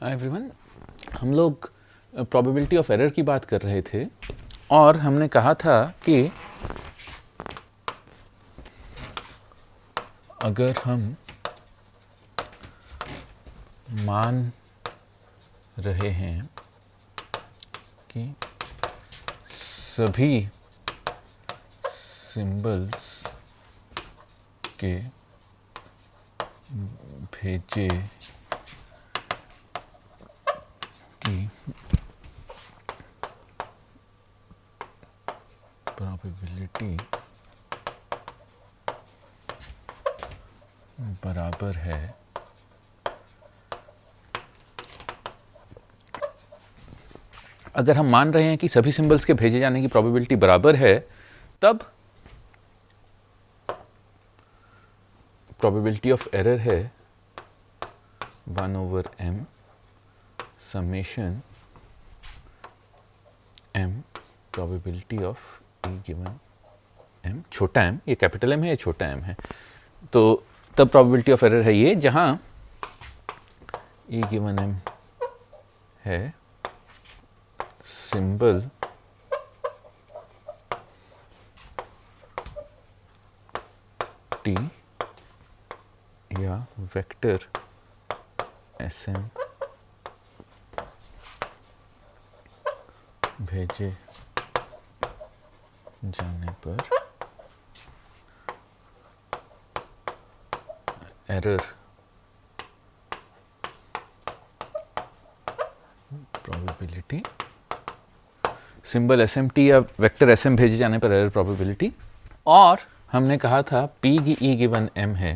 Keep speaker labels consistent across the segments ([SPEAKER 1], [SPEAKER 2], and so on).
[SPEAKER 1] Hi everyone, हम लोग probability of error की बात कर रहे थे और हमने कहा था कि अगर हम मान रहे हैं कि सभी सिंबल्स के भेजे की प्रोबेबिलिटी बराबर है अगर हम मान रहे हैं कि सभी सिंबल्स के भेजे जाने की प्रोबेबिलिटी बराबर है, तब प्रोबेबिलिटी ऑफ एरर है 1/m summation m probability of e given m, छोटा m, ये कैपिटल M है, ये छोटा m है, तो तब प्रोबेबिलिटी ऑफ एरर है ये, जहां e गिवन m है सिंबल t या वेक्टर sm भेजे जाने पर एरर प्रोबेबिलिटी, सिंबल SMT या वेक्टर SM भेजे जाने पर एरर प्रोबेबिलिटी। और हमने कहा था P E गिवन M है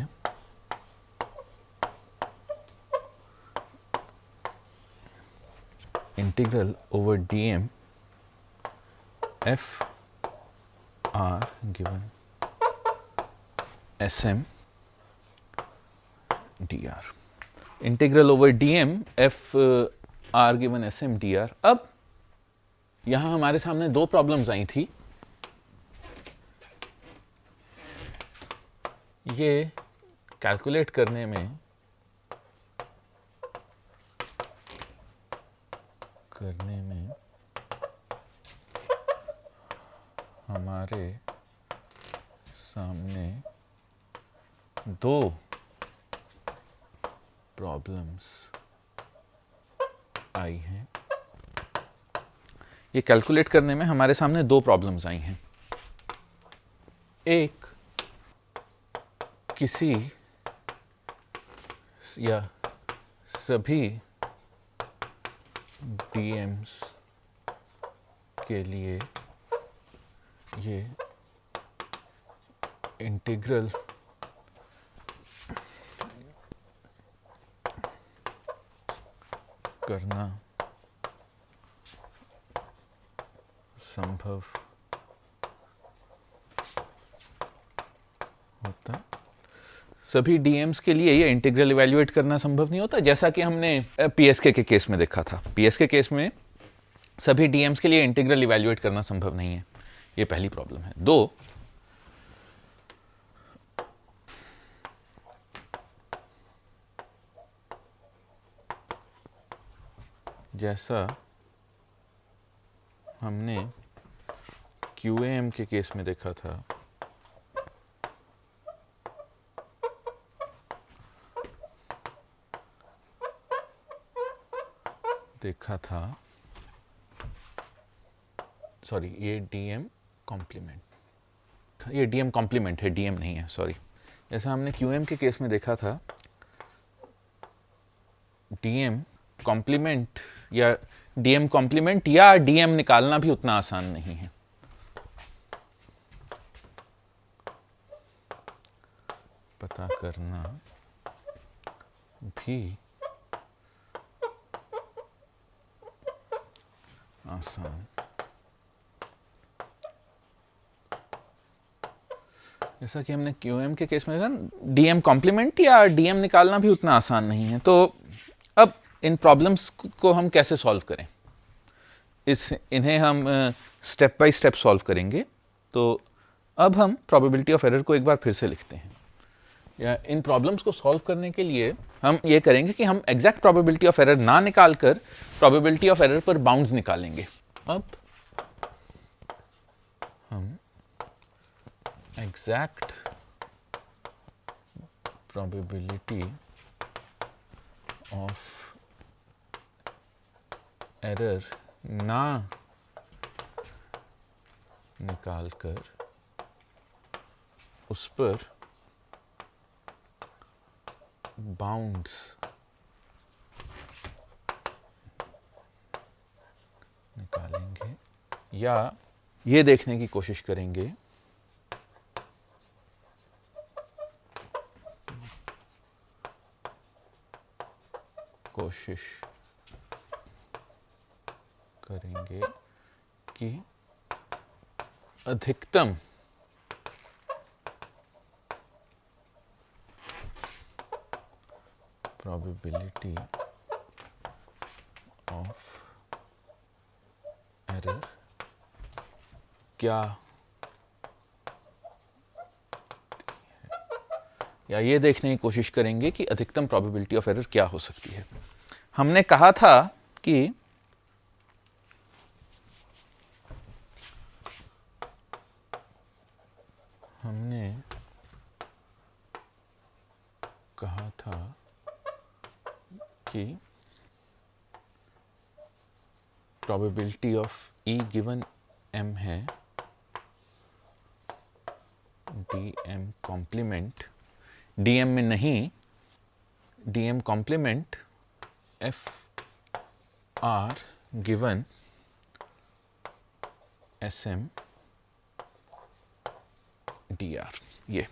[SPEAKER 1] integral over dm f r given sm dr, integral over dm f r given sm dr। अब यहां हमारे सामने दो प्रॉब्लम्स आई थी। ये कैलकुलेट करने में हमारे सामने दो प्रॉब्लम्स आई हैं। ये कैलकुलेट करने में हमारे सामने दो प्रॉब्लम्स आई हैं। एक, किसी या सभी DMs के लिए ये इंटीग्रल करना संभव होता। सभी DMs के लिए ये इंटीग्रल इवैल्यूएट करना संभव नहीं होता, जैसा कि हमने PSK के केस में देखा था। PSK केस में सभी DMs के लिए इंटीग्रल इवैल्यूएट करना संभव नहीं है। ये पहली प्रॉब्लम है। दो, जैसा हमने QAM के केस में देखा था, सॉरी, ये DM कॉम्प्लीमेंट, ये DM कॉम्प्लीमेंट है, DM नहीं है, सॉरी। जैसा हमने QM के केस में देखा था, DM कॉम्प्लीमेंट या DM कॉम्प्लीमेंट या DM निकालना भी उतना आसान नहीं है। पता करना भी आसान, जैसा कि हमने QM के केस में देखा, DM कॉम्प्लीमेंट या DM निकालना भी उतना आसान नहीं है। तो अब इन प्रॉब्लम्स को हम कैसे सॉल्व करें? इन्हें हम स्टेप बाय स्टेप सॉल्व करेंगे। तो अब हम प्रोबेबिलिटी ऑफ एरर को एक बार फिर से लिखते हैं। या इन प्रॉब्लम्स को सॉल्व करने के लिए हम ये करेंगे कि हम एग्जैक्ट प्रोबेबिलिटी ऑफ एरर ना निकाल कर प्रोबेबिलिटी ऑफ एरर पर बाउंड्स निकालेंगे। अब हम एग्जैक्ट प्रोबेबिलिटी ऑफ एरर ना निकाल कर उस पर बाउंड्स निकालेंगे या ये देखने की कोशिश करेंगे कि अधिकतम probability of error क्या या ये देखने की कोशिश करेंगे कि अधिकतम probability of error क्या हो सकती है। हमने कहा था कि probability of E given M है DM कॉम्प्लीमेंट, DM में नहीं, DM complement FR given SM DR। ये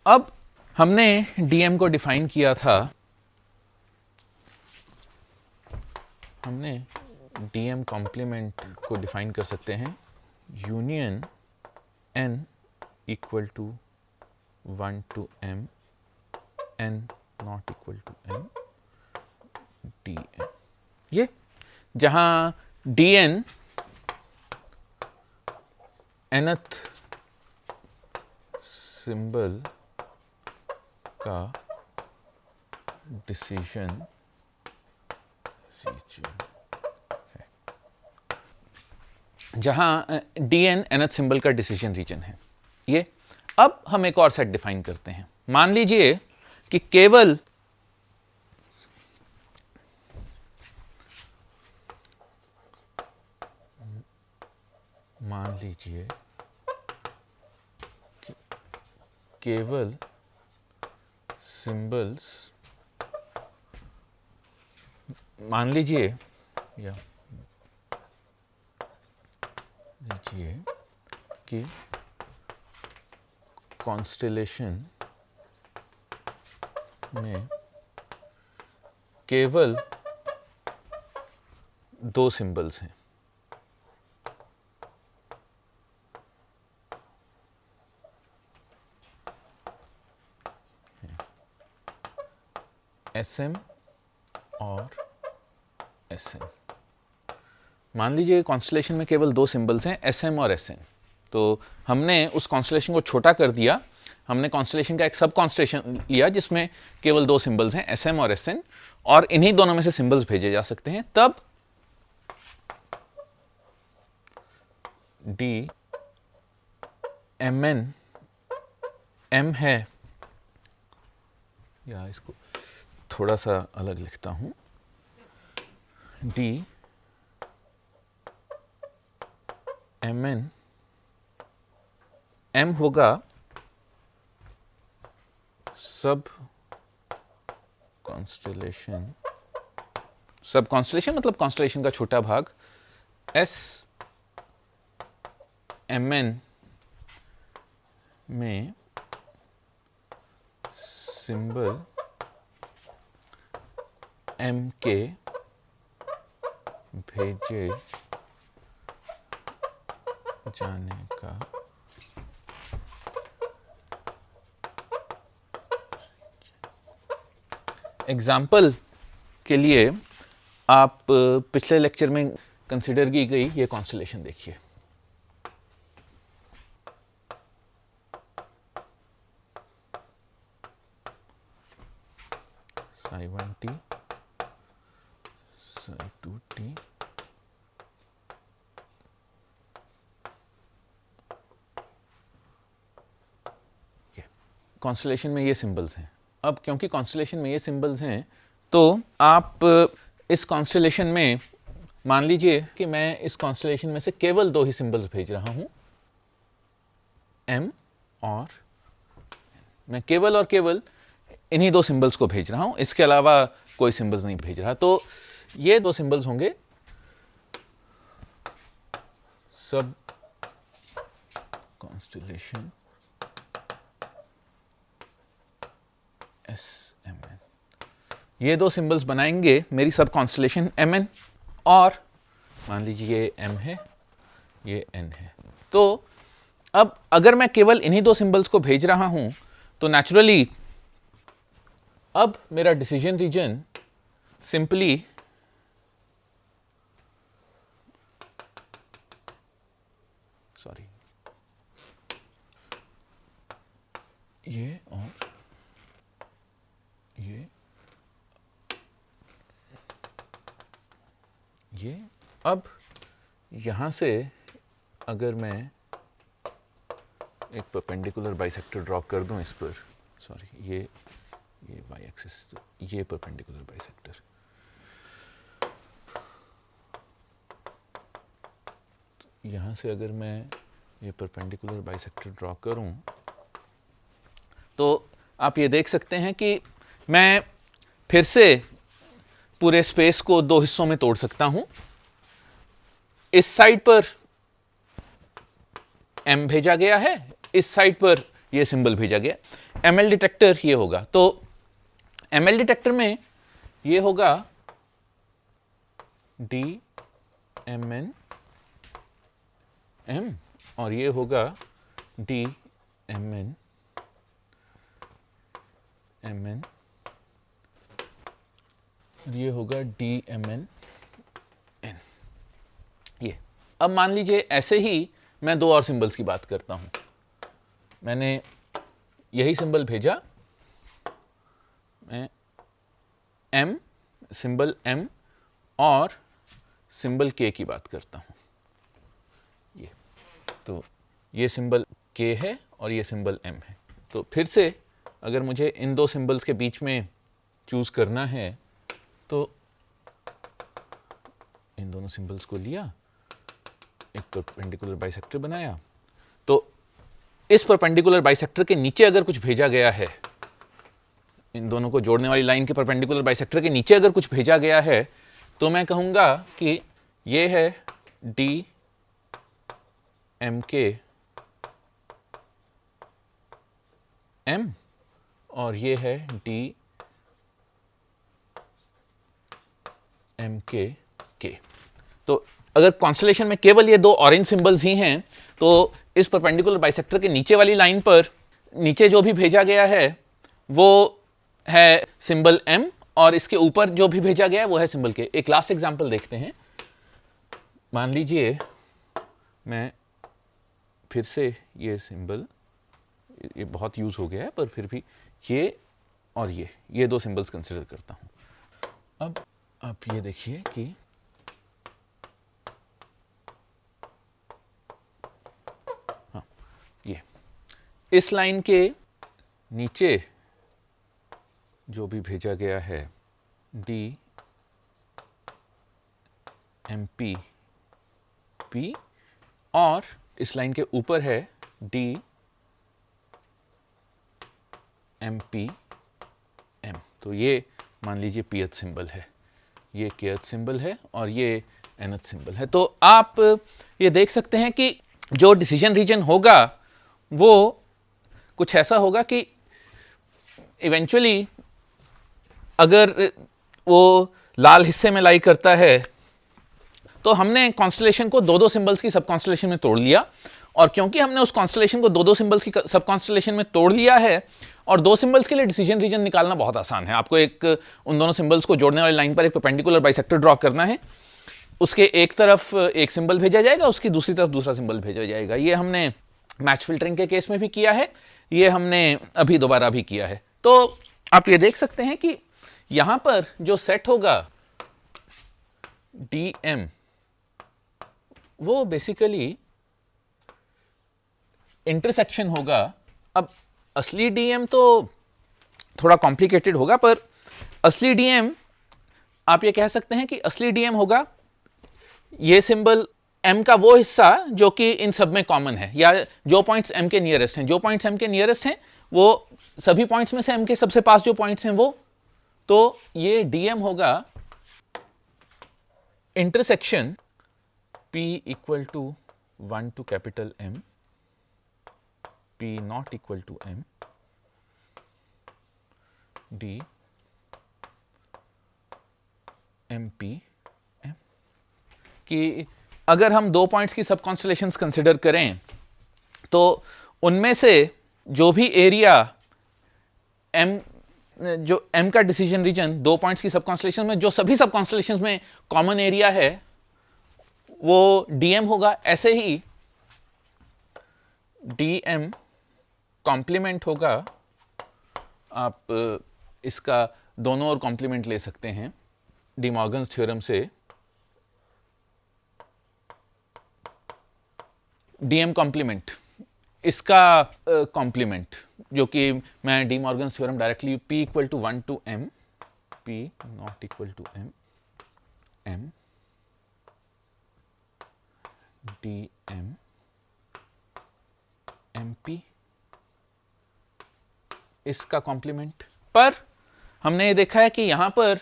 [SPEAKER 1] अब हमने DM को डिफाइन किया था, हमने DM कॉम्प्लीमेंट को डिफाइन कर सकते हैं union N equal to 1 to M N not equal to M DM। ये जहां DN nth सिंबल का डिसीजन रीजन है, जहां DN nth सिंबल का डिसीजन रीजन है। ये अब हम एक और सेट डिफाइन करते हैं। मान लीजिए कि केवल केवल सिंबल्स, मान लीजिए या लीजिए कि कॉन्स्टेलेशन में केवल 2 सिंबल्स हैं, SM और SN। मान लीजिए कॉन्स्टेलेशन में केवल 2 सिंबल्स हैं, SM और SN। तो हमने उस कॉन्स्टेलेशन को छोटा कर दिया, हमने कॉन्स्टेलेशन का एक सब कॉन्स्टेलेशन लिया जिसमें केवल 2 सिंबल्स हैं, SM और SN, और इन्हीं दोनों में से सिंबल्स भेजे जा सकते हैं। तब D MN M है, या इसको थोड़ा सा अलग लिखता हूं, D MN M होगा सब कॉन्स्टेलेशन, सब कॉन्स्टेलेशन मतलब कॉन्स्टेलेशन का छोटा भाग, S MN में सिंबल M के भेजे जाने का एग्जाम्पल के लिए आप पिछले लेक्चर में कंसिडर की गई ये कॉन्स्टेलेशन देखिए। psi1t psi2t कॉन्स्टलेशन में ये सिंबल्स हैं। अब क्योंकि कॉन्स्टलेशन में ये सिंबल्स हैं तो आप इस कॉन्स्टलेशन में मान लीजिए कि मैं इस कॉन्स्टलेशन में से केवल दो ही सिंबल्स भेज रहा हूं, m और मैं केवल और केवल इन्हीं दो सिंबल्स को भेज रहा हूं, इसके अलावा कोई सिंबल्स नहीं भेज रहा। तो ये दो सिंबल्स होंगे सब कॉन्स्टलेशन SMN। ये दो सिंबल्स बनाएंगे मेरी सब कॉन्स्टलेशन MN, और मान लीजिए ये M है, ये N है। तो अब अगर मैं केवल इन्हीं दो सिंबल्स को भेज रहा हूं तो नेचुरली अब मेरा डिसीजन रीजन सिंपली ये और ये अब यहां से अगर मैं एक परपेंडिकुलर बाइसेक्टर ड्रॉ कर दूं इस पर, सॉरी ये वाई एक्सिस, ये परपेंडिकुलर बाइसेक्टर, यहां से अगर मैं ये परपेंडिकुलर बाइसेक्टर ड्रॉ करूं तो आप ये देख सकते हैं कि मैं फिर से पूरे स्पेस को दो हिस्सों में तोड़ सकता हूं। इस साइड पर m भेजा गया है, इस साइड पर यह सिंबल भेजा गया। ML डिटेक्टर ये होगा, तो ML डिटेक्टर में ये होगा DMN M और ये होगा DMN MN, ये होगा DMN N। ये अब मान लीजिए ऐसे ही मैं दो और सिंबल्स की बात करता हूं। मैंने यही सिंबल भेजा, मैं M, सिंबल M और सिंबल K की बात करता हूं। ये तो ये सिंबल K है और ये सिंबल M है। तो फिर से अगर मुझे इन दो सिंबल्स के बीच में चूज करना है तो इन दोनों सिंबल्स को लिया, एक परपेंडिकुलर बाइसेक्टर बनाया, तो इस परपेंडिकुलर बाइसेक्टर के नीचे अगर कुछ भेजा गया है, इन दोनों को जोड़ने वाली लाइन के परपेंडिकुलर बाइसेक्टर के नीचे अगर कुछ भेजा गया है तो मैं कहूंगा कि ये है DMK M और ये है DMK K। तो अगर कॉन्स्टलेशन में केवल ये दो ऑरेंज सिंबल्स ही हैं तो इस परपेंडिकुलर बाइसेक्टर के नीचे वाली लाइन पर नीचे जो भी भेजा गया है वो है सिंबल M और इसके ऊपर जो भी भेजा गया है वो है सिंबल K। एक लास्ट एग्जांपल देखते हैं। मान लीजिए मैं फिर से ये सिंबल, ये बहुत यूज हो गया है पर फिर भी ये और ये दो सिंबल्स कंसिडर करता हूं। अब आप ये देखिए कि हाँ, ये इस लाइन के नीचे जो भी भेजा गया है DMP P और इस लाइन के ऊपर है DMP M। तो ये मान लीजिए pth सिंबल है, ये kth सिंबल है और ये nth सिंबल है। तो आप ये देख सकते हैं कि जो डिसीजन रीजन होगा वो कुछ ऐसा होगा कि इवेंचुअली अगर वो लाल हिस्से में लाई करता है तो हमने कॉन्स्टलेशन को दो दो सिंबल्स की सब कॉन्स्टलेशन में तोड़ लिया, और क्योंकि हमने उस कॉन्स्टलेशन को दो दो सिंबल्स की सब कॉन्स्टलेशन में तोड़ लिया है और दो सिंबल्स के लिए डिसीजन रीजन निकालना बहुत आसान है। आपको एक उन दोनों सिंबल्स को जोड़ने वाली लाइन पर एक परपेंडिकुलर बाइसेक्टर ड्रॉ करना है, उसके एक तरफ एक सिंबल भेजा जाएगा, उसकी दूसरी तरफ दूसरा सिंबल भेजा जाएगा। ये हमने मैच फिल्टरिंग के केस में भी किया है, ये हमने अभी दोबारा भी किया है। तो आप ये देख सकते हैं कि यहां पर जो सेट होगा DM वो बेसिकली इंटरसेक्शन होगा। अब असली DM तो थोड़ा कॉम्प्लिकेटेड होगा, पर असली DM आप ये कह सकते हैं कि असली DM होगा ये सिंबल M का वो हिस्सा जो कि इन सब में कॉमन है, या जो पॉइंट्स M के नियरेस्ट हैं, जो पॉइंट्स M के नियरेस्ट हैं वो सभी पॉइंट्स में से M के सबसे पास जो पॉइंट्स हैं वो, तो ये DM होगा intersection P equal to 1 to capital M, P not equal to M, D MP M। कि अगर हम दो पॉइंट्स की सब कॉन्स्टलेशंस कंसिडर करें तो उनमें से जो भी एरिया M, जो M का डिसीजन रीजन दो पॉइंट्स की सब कॉन्स्टलेशन में जो सभी सब कॉन्स्टलेशंस में कॉमन एरिया है वो DM होगा। ऐसे ही DM कॉम्प्लीमेंट होगा, आप इसका दोनों ओर कॉम्प्लीमेंट ले सकते हैं डी मॉर्गन्स थ्योरम से। DM कॉम्प्लीमेंट, इसका कॉम्प्लीमेंट जो कि मैं De Morgan's theorem directly P equal to 1 to M, P not equal to M, M DM MP, इसका कॉम्प्लीमेंट। पर हमने ये देखा है कि यहां पर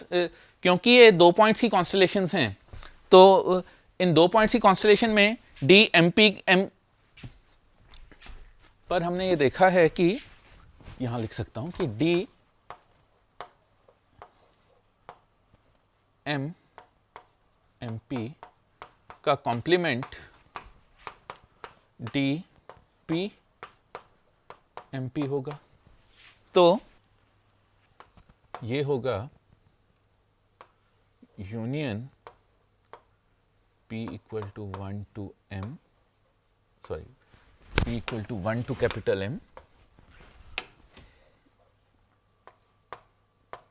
[SPEAKER 1] क्योंकि ये दो पॉइंट्स की कॉन्स्टलेशंस हैं तो इन दो पॉइंट्स की कॉन्स्टलेशन में DMP M, पर हमने ये देखा है कि यहां लिख सकता हूं कि DM MP का कॉम्प्लीमेंट DP MP होगा। तो ये होगा union P equal to 1 to M, sorry P equal to 1 to capital M,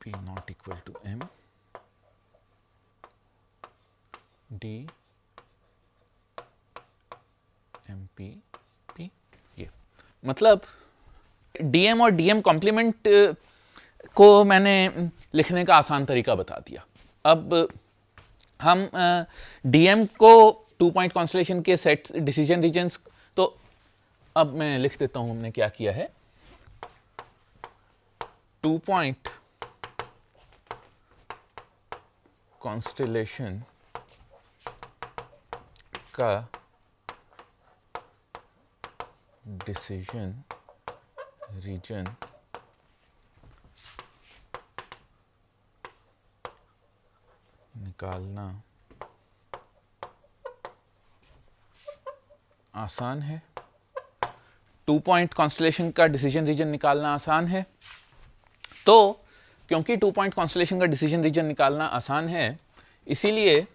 [SPEAKER 1] P not equal to M, D MP P। ये मतलब DM और DM कॉम्प्लीमेंट को मैंने लिखने का आसान तरीका बता दिया। अब हम DM को टू पॉइंट कॉन्स्टलेशन के सेट डिसीजन रीजन्स, तो अब मैं लिख देता हूं हमने क्या किया है। टू पॉइंट कॉन्स्टलेशन का डिसीजन रीजन निकालना आसान है। टू पॉइंट कॉन्स्टलेशन का डिसीजन रीजन निकालना आसान है, तो क्योंकि टू पॉइंट कॉन्स्टलेशन का डिसीजन रीजन निकालना आसान है इसीलिए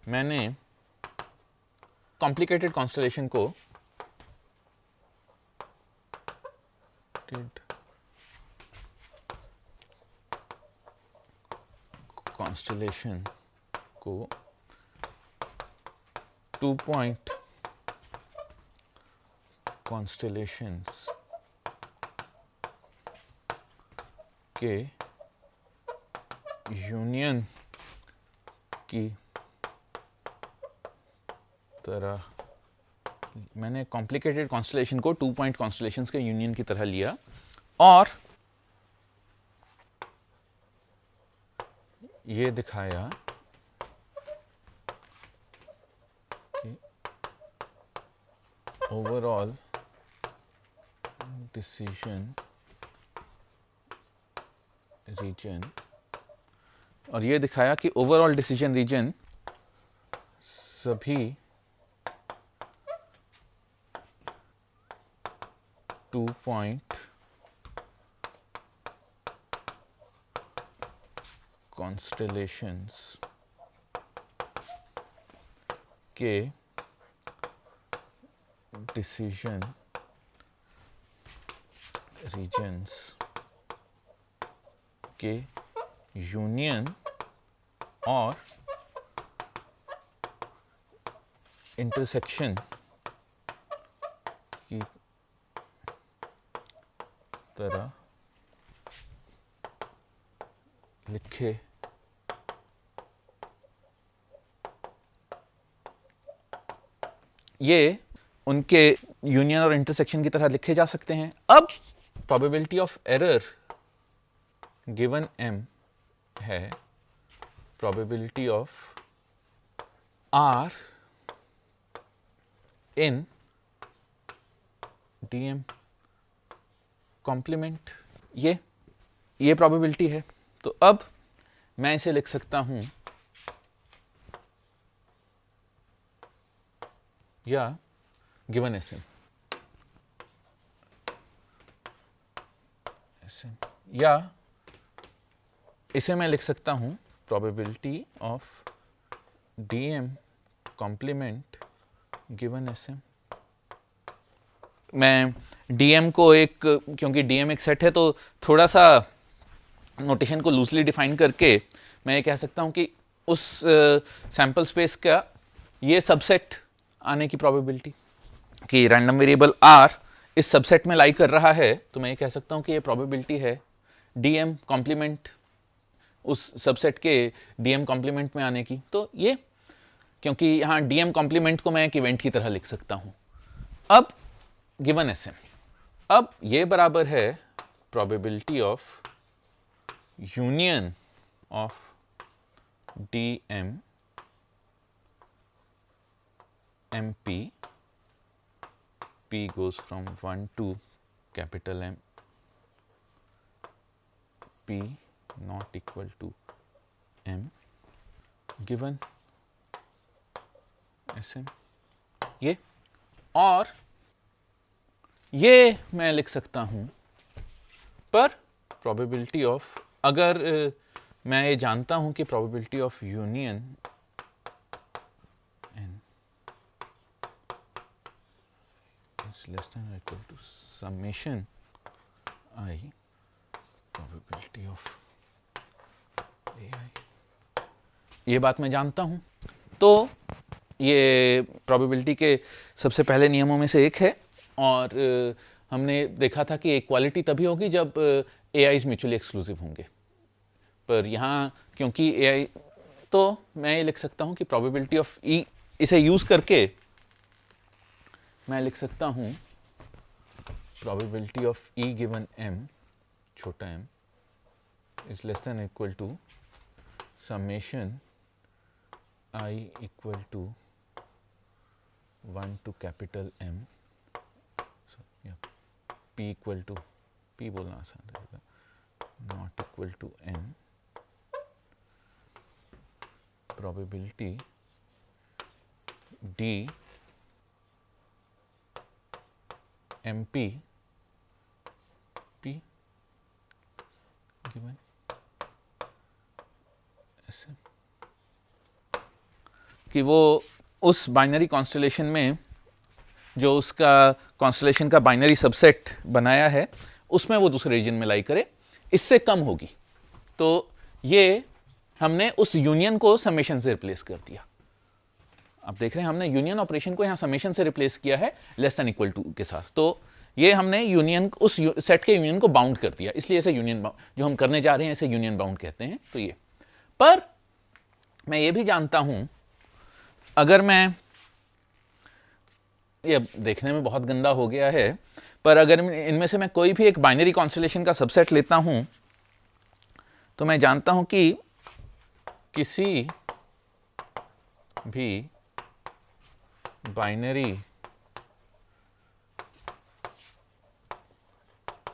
[SPEAKER 1] मैंने कॉम्प्लिकेटेड कॉन्स्टलेशन को कॉन्स्टलेशन को टू पॉइंट कॉन्स्टलेशंस के यूनियन की तरह, मैंने कॉम्प्लिकेटेड कॉन्स्टलेशन को टू पॉइंट कॉन्स्टलेशंस के यूनियन की तरह लिया और ये दिखाया कि ओवरऑल डिसीजन रीजन, और ये दिखाया कि ओवरऑल डिसीजन रीजन सभी टू पॉइंट कॉन्स्टलेशंस के डिसीजन रीजन्स के यूनियन और इंटरसेक्शन की तरह लिखे ये उनके यूनियन और इंटरसेक्शन की तरह लिखे जा सकते हैं। अब probability of error given m है probability of r in dm complement, ये प्रोबेबिलिटी है। तो अब मैं इसे लिख सकता हूं या गिवन Sm, या इसे मैं लिख सकता हूं probability of dm complement given Sm। मैं dm को क्योंकि dm एक सेट है तो थोड़ा सा नोटेशन को लूजली डिफाइन करके मैं ये कह सकता हूं कि उस सैंपल स्पेस का ये सबसेट आने की प्रोबेबिलिटी कि रैंडम वेरिएबल r इस सबसेट में लाई कर रहा है, तो मैं ये कह सकता हूं कि ये प्रोबेबिलिटी है dm कॉम्प्लीमेंट उस सबसेट के dm कॉम्प्लीमेंट में आने की। तो ये क्योंकि यहां dm कॉम्प्लीमेंट को मैं एक इवेंट की तरह लिख सकता हूं। अब गिवन Sm, अब ये बराबर है probability of union of dm mp, p goes from 1 to capital M, p not equal to m given Sm। ये और ये मैं लिख सकता हूं पर प्रोबेबिलिटी ऑफ, अगर मैं ये जानता हूं कि probability of union less than or equal to summation I probability of ai, ये बात मैं जानता हूं। तो ये प्रोबेबिलिटी के सबसे पहले नियमों में से एक है और हमने देखा था कि इक्वालिटी तभी होगी जब AIs म्यूचुअली एक्सक्लूसिव होंगे, पर यहाँ क्योंकि AI, तो मैं ये लिख सकता हूं कि प्रोबेबिलिटी ऑफ E, इसे यूज करके मैं लिख सकता हूं probability of E given m छोटा m is less than equal to summation I equal to 1 to capital M, P equal to, P बोलना आसान रहेगा, not equal to n probability D MP P given Sm, कि वो उस binary constellation में जो उसका कॉन्स्टलेशन का बाइनरी सबसेट बनाया है उसमें वो दूसरे रीजन में लाई करे, इससे कम होगी। तो ये हमने उस यूनियन को समेशन से रिप्लेस कर दिया। आप देख रहे हैं हमने यूनियन ऑपरेशन को यहां समेशन से रिप्लेस किया है लेस देन इक्वल टू के साथ। तो ये हमने यूनियन, उस सेट के यूनियन को बाउंड कर दिया, इसलिए इसे यूनियन जो हम करने जा रहे हैं इसे यूनियन बाउंड कहते हैं। तो ये, पर मैं ये भी जानता हूं, अगर मैं, ये देखने में बहुत गंदा हो गया है, पर अगर इनमें से मैं कोई भी एक बाइनरी कॉन्स्टलेशन का सबसेट लेता हूं तो मैं जानता हूं कि किसी भी बाइनरी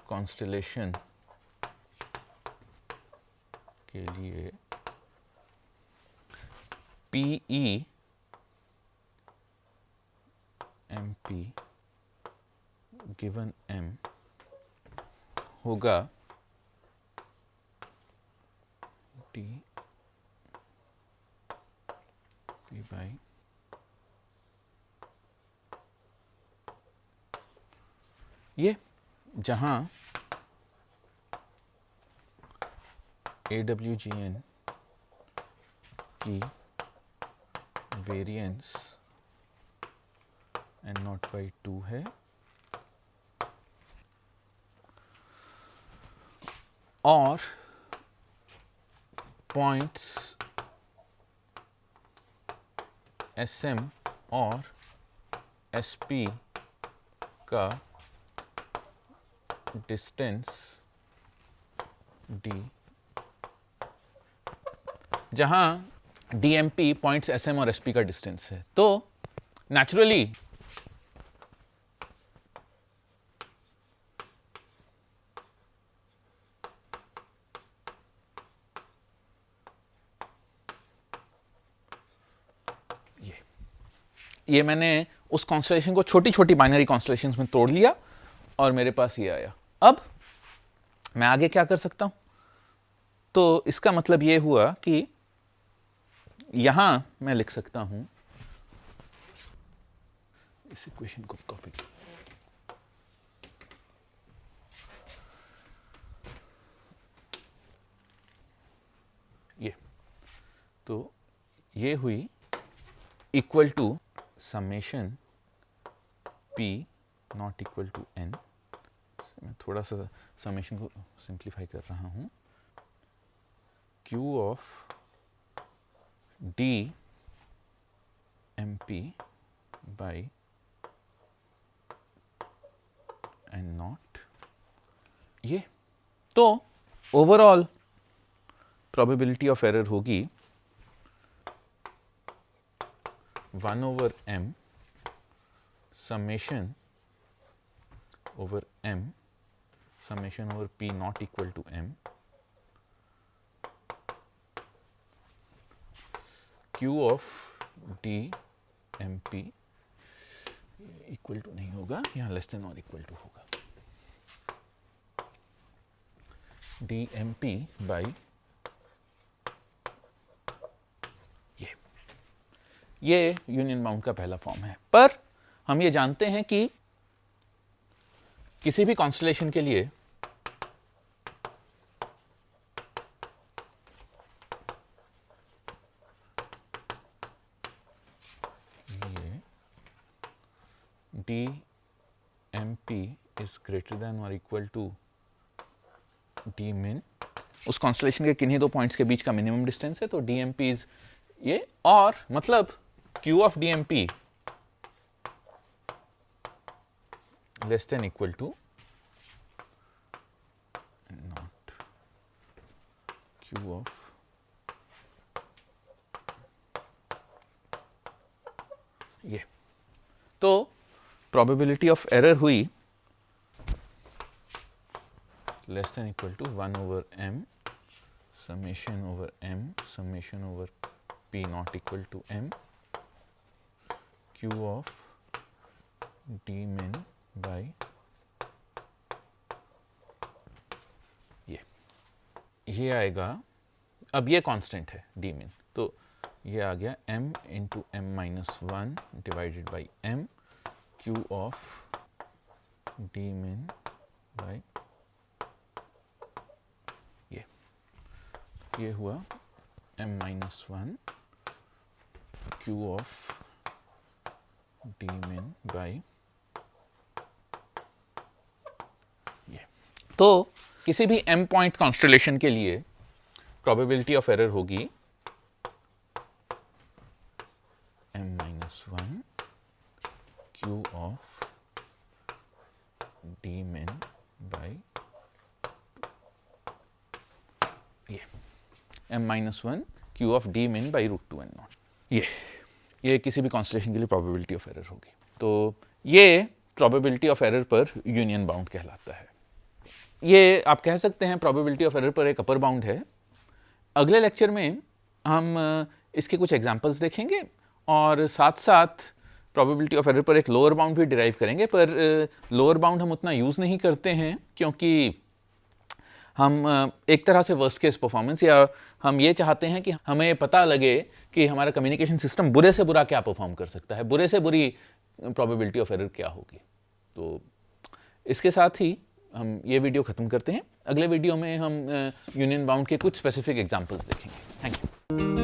[SPEAKER 1] कॉन्स्टलेशन के लिए PE MP गिवन M होगा D P बाई ये, जहां AWGN की वेरिएंस n0/2 है और पॉइंट्स SM और SP का डिस्टेंस D, जहां DMP पॉइंट्स SM और SP का डिस्टेंस है। तो नेचुरली ये मैंने उस कॉन्स्टलेशन को छोटी छोटी बाइनरी कॉन्स्टलेशंस में तोड़ लिया और मेरे पास ये आया। अब मैं आगे क्या कर सकता हूं? तो इसका मतलब ये हुआ कि यहां मैं लिख सकता हूं, इस इक्वेशन को कॉपी किया, ये तो ये हुई equal to summation P not equal to N। मैं थोड़ा सा समेशन को सिंप्लीफाई कर रहा हूं, Q of D MP by N not. ये तो ओवरऑल प्रोबेबिलिटी ऑफ एरर होगी 1/m summation over m summation over P not equal to m Q of D MP equal to नहीं होगा, यहाँ लेस देन और इक्वल टू होगा DMP by ये union bound का पहला फॉर्म है। पर हम ये जानते हैं कि किसी भी कॉन्स्टलेशन के लिए DMP इज ग्रेटर देन और इक्वल टू D min, उस कॉन्स्टलेशन के किन्हीं दो पॉइंट्स के बीच का मिनिमम डिस्टेंस है, तो DMP इज ये, और मतलब Q of DMP less than equal to not Q of ये। तो probability of error हुई less than equal to 1/m summation over m summation over P not equal to m Q of D min by ये आएगा। अब ये constant है D min, तो ये आ गया m into m minus 1 divided by m Q of D min by ये हुआ m minus 1 Q of D min by ये। तो किसी भी m पॉइंट कॉन्स्टलेशन के लिए प्रोबेबिलिटी ऑफ एरर होगी m minus 1 Q of D min by ये m minus 1 Q of D min by √2 n not. ये किसी भी कॉन्स्टलेशन के लिए प्रोबेबिलिटी ऑफ एरर होगी। तो ये प्रोबेबिलिटी ऑफ एरर पर यूनियन बाउंड कहलाता है। ये आप कह सकते हैं प्रोबेबिलिटी ऑफ एरर पर एक अपर बाउंड है। अगले लेक्चर में हम इसके कुछ एग्जांपल्स देखेंगे और साथ साथ प्रोबेबिलिटी ऑफ एरर पर एक लोअर बाउंड भी डिराइव करेंगे, पर लोअर बाउंड हम उतना यूज़ नहीं करते हैं क्योंकि हम एक तरह से वर्स्ट केस परफॉर्मेंस, या हम ये चाहते हैं कि हमें पता लगे कि हमारा कम्युनिकेशन सिस्टम बुरे से बुरा क्या परफॉर्म कर सकता है, बुरे से बुरी प्रोबेबिलिटी ऑफ एरर क्या होगी। तो इसके साथ ही हम ये वीडियो ख़त्म करते हैं। अगले वीडियो में हम यूनियन बाउंड के कुछ स्पेसिफिक एग्जांपल्स देखेंगे। Thank you.